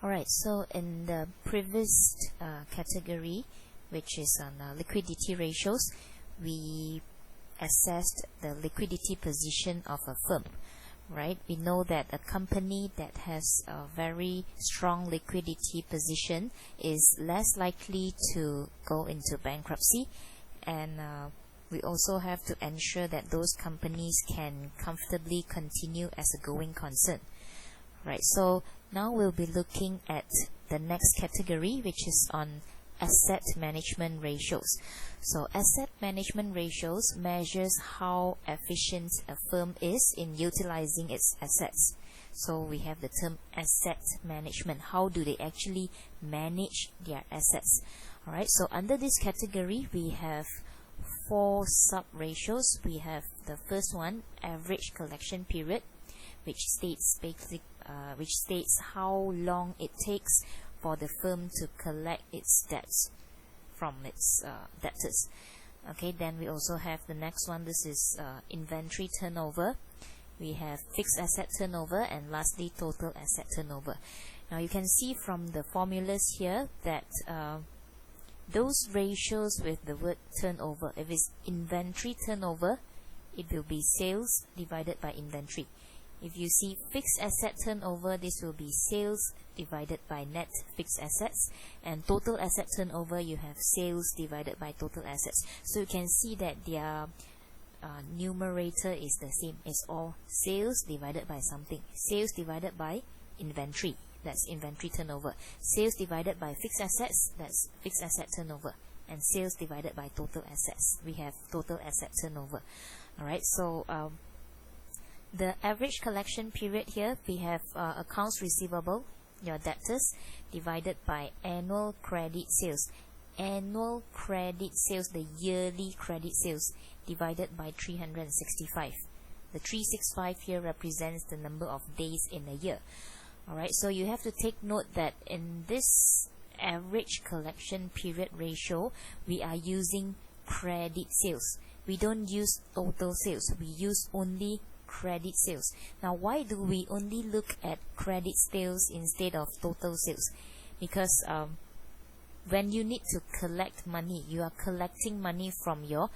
Alright, so in the previous category, which is on liquidity ratios, we assessed the liquidity position of a firm, right? We know that a company that has a very strong liquidity position is less likely to go into bankruptcy, and we also have to ensure that those companies can comfortably continue as a going concern. Right, so now we'll be looking at the next category, which is on asset management ratios. So asset management ratios measures how efficient a firm is in utilizing its assets. So we have the term asset management. How do they actually manage their assets? All right, so under this category, we have 4 sub-ratios. We have the first one, average collection period, which states how long it takes for the firm to collect its debts from its debtors. Okay, then we also have the next one. This is inventory turnover. We have fixed asset turnover, and lastly total asset turnover. Now you can see from the formulas here that those ratios with the word turnover, if it's inventory turnover, it will be sales divided by inventory. If you see fixed asset turnover, this will be sales divided by net fixed assets, and total asset turnover, you have sales divided by total assets. So you can see that their numerator is the same. It's all sales divided by something. Sales divided by inventory, that's inventory turnover. Sales divided by fixed assets, that's fixed asset turnover. And sales divided by total assets, we have total asset turnover. Alright, so the average collection period here, we have accounts receivable, your debtors, divided by annual credit sales. Annual credit sales, the yearly credit sales, divided by 365. The 365 here represents the number of days in a year. Alright, so you have to take note that in this average collection period ratio, we are using credit sales. We don't use total sales. We use only credit sales. Now, why do we only look at credit sales instead of total sales? Because when you need to collect money, you are collecting money from your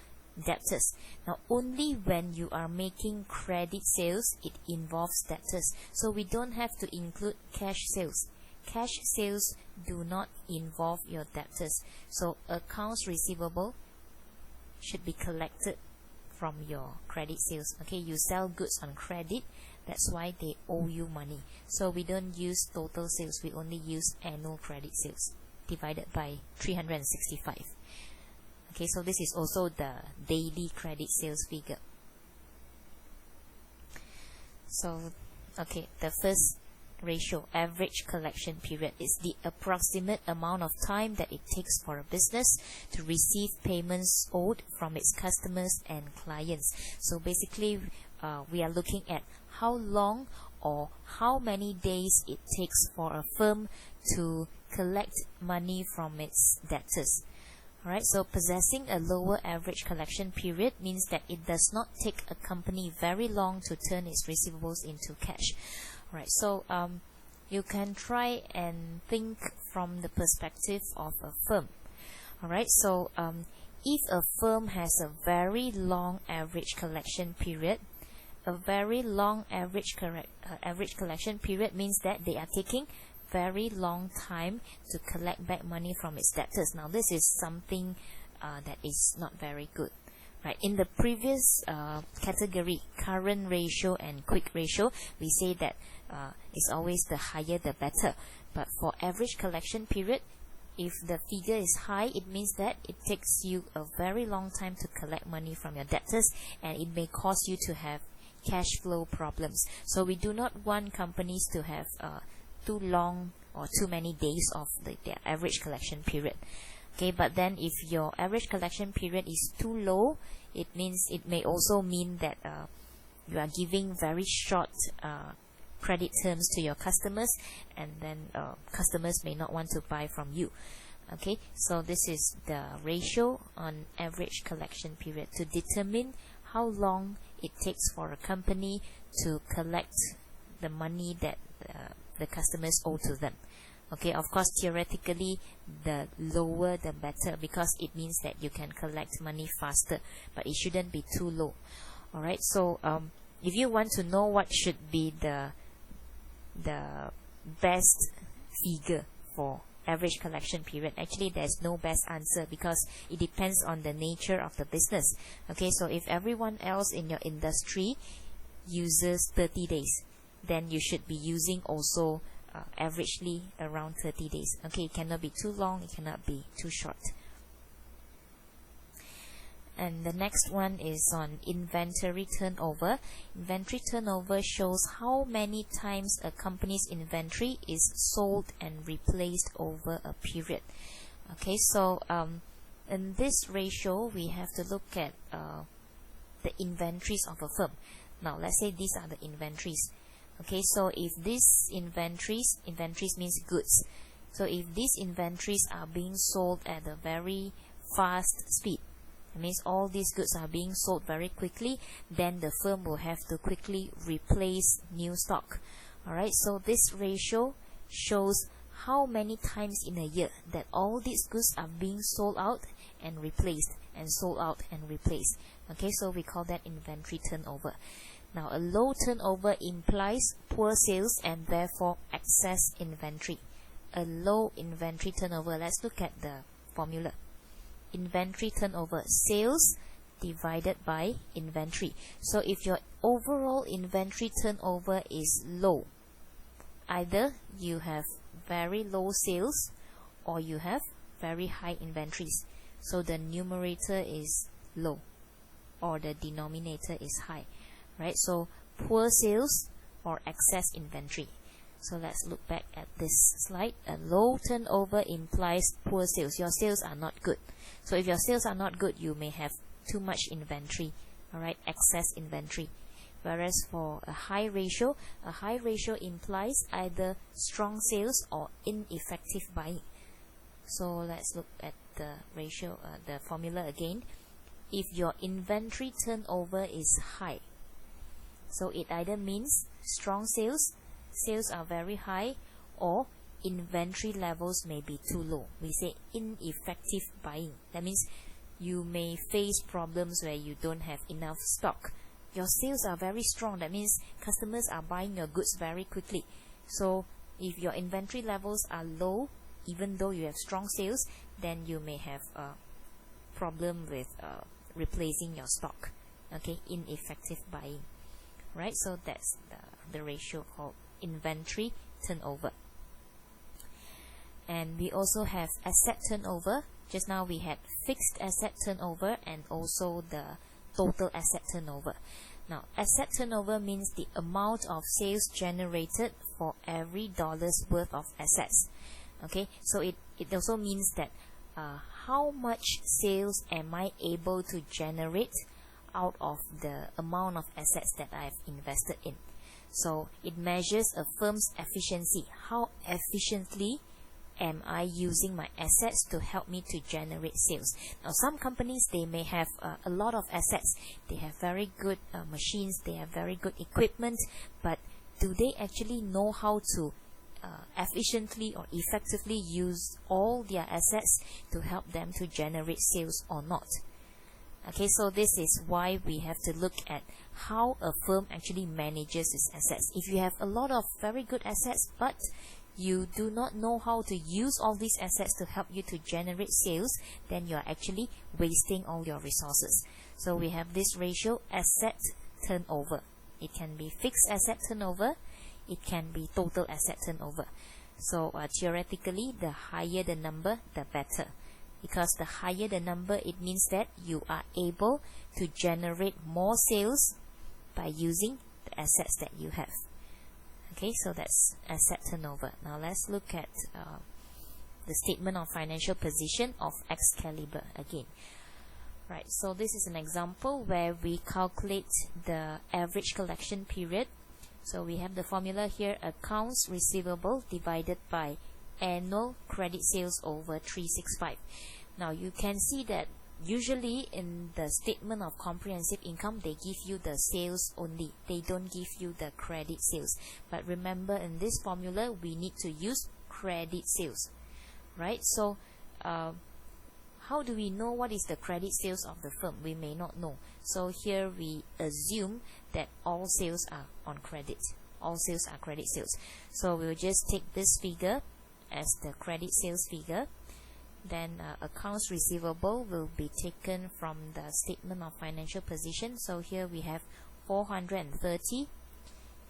debtors. Now, only when you are making credit sales, it involves debtors. So we don't have to include cash sales. Cash sales do not involve your debtors. So accounts receivable should be collected from your credit sales. Okay, you sell goods on credit, that's why they owe you money. So we don't use total sales, we only use annual credit sales divided by 365. Okay, so this is also the daily credit sales figure. So okay, the first ratio, average collection period, is the approximate amount of time that it takes for a business to receive payments owed from its customers and clients. So basically we are looking at how long or how many days it takes for a firm to collect money from its debtors. Alright, so possessing a lower average collection period means that it does not take a company very long to turn its receivables into cash. Right, so you can try and think from the perspective of a firm. Alright, so if a firm has a very long average collection period, a very long average collection period means that they are taking very long time to collect back money from its debtors. Now, this is something that is not very good. Right, in the previous category, current ratio and quick ratio, we say that it's always the higher the better. But for average collection period, if the figure is high, it means that it takes you a very long time to collect money from your debtors, and it may cause you to have cash flow problems. So we do not want companies to have too long or too many days of their average collection period. Okay, but then if your average collection period is too low, it may also mean that you are giving very short credit terms to your customers, and then customers may not want to buy from you. Okay, so this is the ratio on average collection period to determine how long it takes for a company to collect the money that the customers owe to them. Okay, of course, theoretically, the lower the better, because it means that you can collect money faster, but it shouldn't be too low. All right, so if you want to know what should be the best figure for average collection period, actually there's no best answer, because it depends on the nature of the business. Okay, so if everyone else in your industry uses 30 days, then you should be using also averagely around 30 days. Okay, it cannot be too long, it cannot be too short. And the next one is on inventory turnover. Inventory turnover shows how many times a company's inventory is sold and replaced over a period. Okay, so in this ratio, we have to look at the inventories of a firm. Now, let's say these are the inventories. Okay, so if these inventories means goods. So if these inventories are being sold at a very fast speed, it means all these goods are being sold very quickly, then the firm will have to quickly replace new stock. Alright, so this ratio shows how many times in a year that all these goods are being sold out and replaced, and sold out and replaced. Okay, so we call that inventory turnover. Now, a low turnover implies poor sales and therefore excess inventory. A low inventory turnover, let's look at the formula. Inventory turnover, sales divided by inventory. So if your overall inventory turnover is low, either you have very low sales or you have very high inventories. So the numerator is low or the denominator is high, right? So poor sales or excess inventory. So let's look back at this slide. A low turnover implies poor sales. Your sales are not good. So if your sales are not good, you may have too much inventory, all right, excess inventory. Whereas for a high ratio implies either strong sales or ineffective buying. So let's look at the ratio, the formula again. If your inventory turnover is high, so it either means strong sales are very high, or inventory levels may be too low. We say ineffective buying. That means you may face problems where you don't have enough stock. Your sales are very strong. That means customers are buying your goods very quickly. So if your inventory levels are low, even though you have strong sales, then you may have a problem with replacing your stock. Okay, ineffective buying. Right, so that's the ratio called inventory turnover. And we also have asset turnover. Just now we had fixed asset turnover and also the total asset turnover. Now, asset turnover means the amount of sales generated for every dollar's worth of assets. Okay, so it also means that how much sales am I able to generate out of the amount of assets that I've invested in. So it measures a firm's efficiency. How efficiently am I using my assets to help me to generate sales? Now, some companies, they may have a lot of assets. They have very good machines, they have very good equipment, but do they actually know how to efficiently or effectively use all their assets to help them to generate sales or not? Okay, so this is why we have to look at how a firm actually manages its assets. If you have a lot of very good assets, but you do not know how to use all these assets to help you to generate sales, then you are actually wasting all your resources. So we have this ratio, asset turnover. It can be fixed asset turnover, it can be total asset turnover. So theoretically, the higher the number, the better. Because the higher the number, it means that you are able to generate more sales by using the assets that you have. Okay, so that's asset turnover. Now let's look at the statement of financial position of Excalibur again. Right, so this is an example where we calculate the average collection period. So we have the formula here, accounts receivable divided by annual credit sales over 365. Now you can see that usually in the statement of comprehensive income, they give you the sales only. They don't give you the credit sales. But remember, in this formula, we need to use credit sales, right? So how do we know what is the credit sales of the firm? We may not know. So here we assume that all sales are on credit. All sales are credit sales. So we'll just take this figure as the credit sales figure. Then accounts receivable will be taken from the statement of financial position. So here we have 430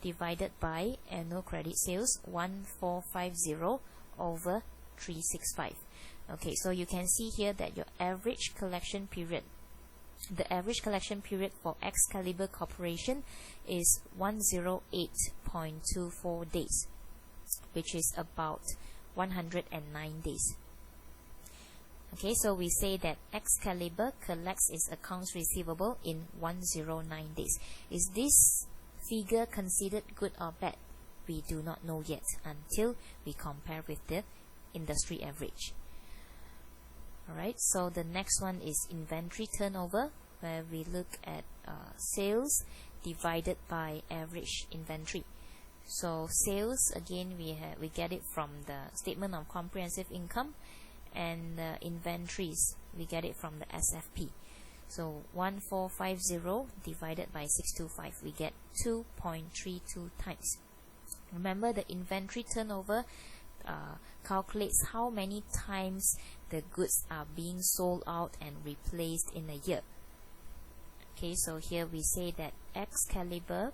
divided by annual credit sales 1450 over 365. Okay, so you can see here that your average collection period, the average collection period for Excalibur Corporation is 108.24 days, which is about 109 days. Okay, so we say that Excalibur collects its accounts receivable in 109 days. Is this figure considered good or bad? We do not know yet until we compare with the industry average. Alright, so the next one is inventory turnover, where we look at sales divided by average inventory. So sales, again, we get it from the statement of comprehensive income, and inventories, we get it from the SFP. So 1450 divided by 625, we get 2.32 times. Remember, the inventory turnover calculates how many times the goods are being sold out and replaced in a year. Okay, so here we say that Excalibur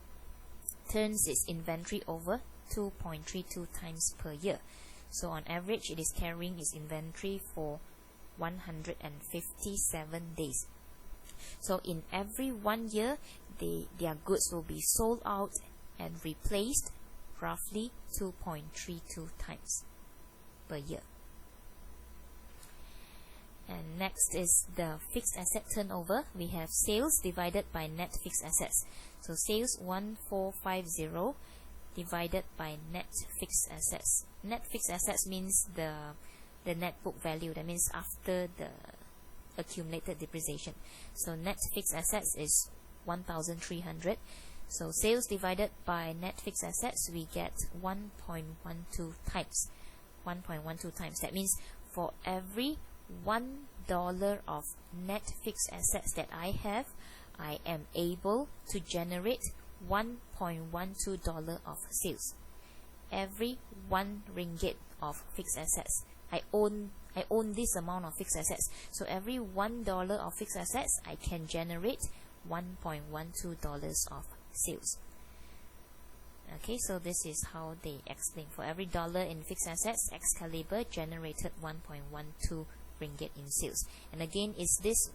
turns its inventory over 2.32 times per year. So on average, it is carrying its inventory for 157 days. So in every 1 year, their goods will be sold out and replaced roughly 2.32 times per year. And next is the fixed asset turnover. We have sales divided by net fixed assets. So sales 1450 divided by net fixed assets. Net fixed assets means the net book value. That means after the accumulated depreciation. So net fixed assets is 1,300. So sales divided by net fixed assets, we get 1.12 times. 1.12 times. That means for every $1 of net fixed assets that I have, I am able to generate $1.12 of sales. Every 1 ringgit of fixed assets, I own this amount of fixed assets. So every $1 of fixed assets, I can generate $1.12 of sales. Okay, so this is how they explain. For every dollar in fixed assets, Excalibur generated 1.12 ringgit in sales. And again, is this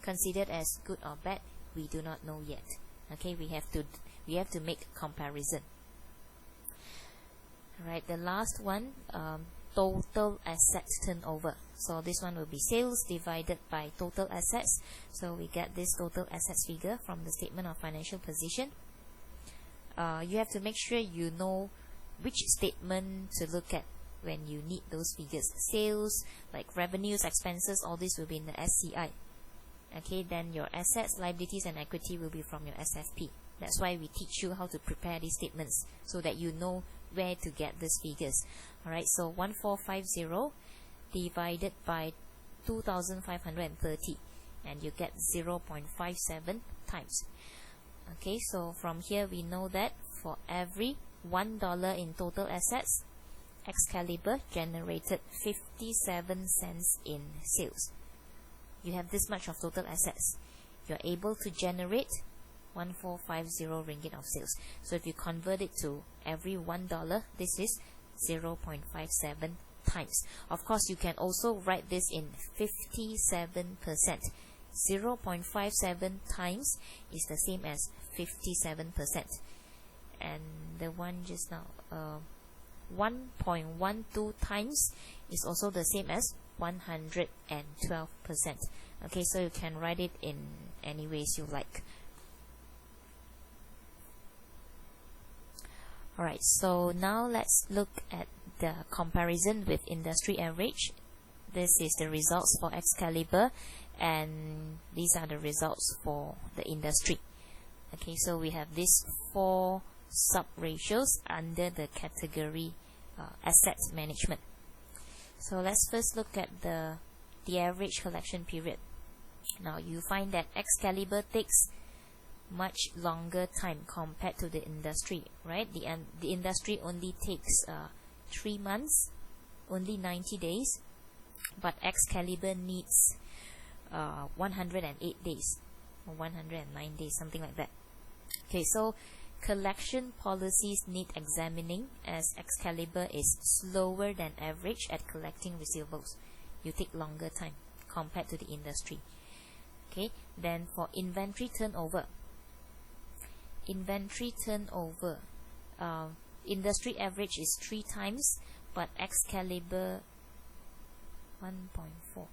considered as good or bad? We do not know yet. Okay, we have to make comparison. Alright, the last one, total asset turnover. So this one will be sales divided by total assets. So we get this total assets figure from the statement of financial position. You have to make sure you know which statement to look at when you need those figures. Sales, like revenues, expenses, all this will be in the SCI. Okay, then your assets, liabilities and equity will be from your SFP. That's why we teach you how to prepare these statements, so that you know where to get these figures. Alright, so 1450 divided by 2,530, and you get 0.57 times. Okay, so from here we know that for every $1 in total assets, Excalibur generated 57 cents in sales. You have this much of total assets. You're able to generate 1450 ringgit of sales. So if you convert it to every $1, this is 0.57 times. Of course, you can also write this in 57%. 0.57 times is the same as 57%. And the one just now, 1.12 times is also the same as 112%. Okay, so you can write it in any ways you like. Alright, so now let's look at the comparison with industry average. This is the results for Excalibur, and these are the results for the industry. Okay, so we have these 4 sub-ratios under the category asset management. So let's first look at the average collection period. Now you find that Excalibur takes much longer time compared to the industry, right? The industry only takes 3 months, only 90 days, but Excalibur needs 108 days or 109 days, something like that. Okay, so collection policies need examining, as Excalibur is slower than average at collecting receivables. You take longer time compared to the industry. Okay, then for inventory turnover. Inventory turnover, industry average is 3 times, but Excalibur 1.4.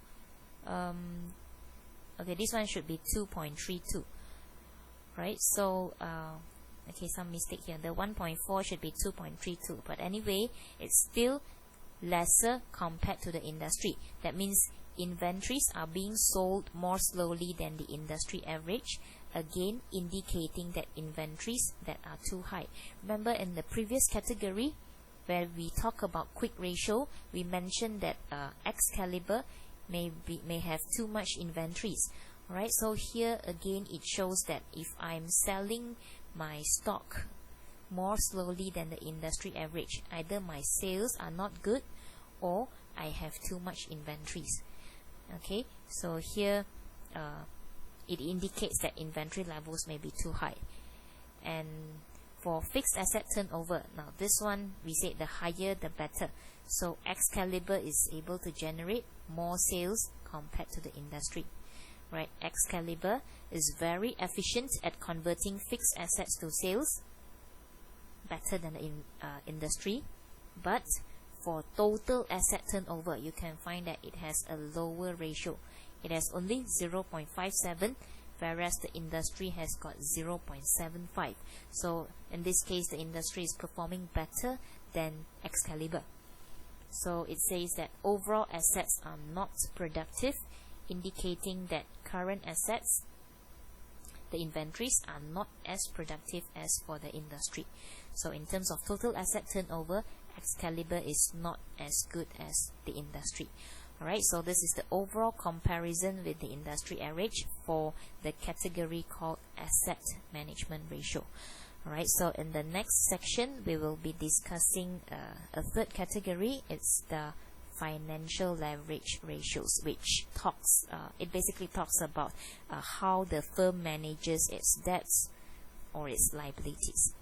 Okay, this one should be 2.32, right? So okay, some mistake here. The 1.4 should be 2.32, but anyway, it's still lesser compared to the industry. That means inventories are being sold more slowly than the industry average, again indicating that inventories that are too high. Remember in the previous category where we talk about quick ratio, we mentioned that Excalibur may have too much inventories. Alright, so here again it shows that if I'm selling my stock more slowly than the industry average, either my sales are not good or I have too much inventories. Okay, so here it indicates that inventory levels may be too high. And for fixed asset turnover, now this one we said the higher the better. So Excalibur is able to generate more sales compared to the industry. Right, Excalibur is very efficient at converting fixed assets to sales, better than the industry. But for total asset turnover, you can find that it has a lower ratio. It has only 0.57, whereas the industry has got 0.75. So in this case, the industry is performing better than Excalibur. So it says that overall assets are not productive, indicating that current assets, the inventories, are not as productive as for the industry. So in terms of total asset turnover, Excalibur is not as good as the industry. Alright, so this is the overall comparison with the industry average for the category called asset management ratio. Alright, so in the next section we will be discussing a third category. It's the financial leverage ratios, which talks it basically talks about how the firm manages its debts or its liabilities.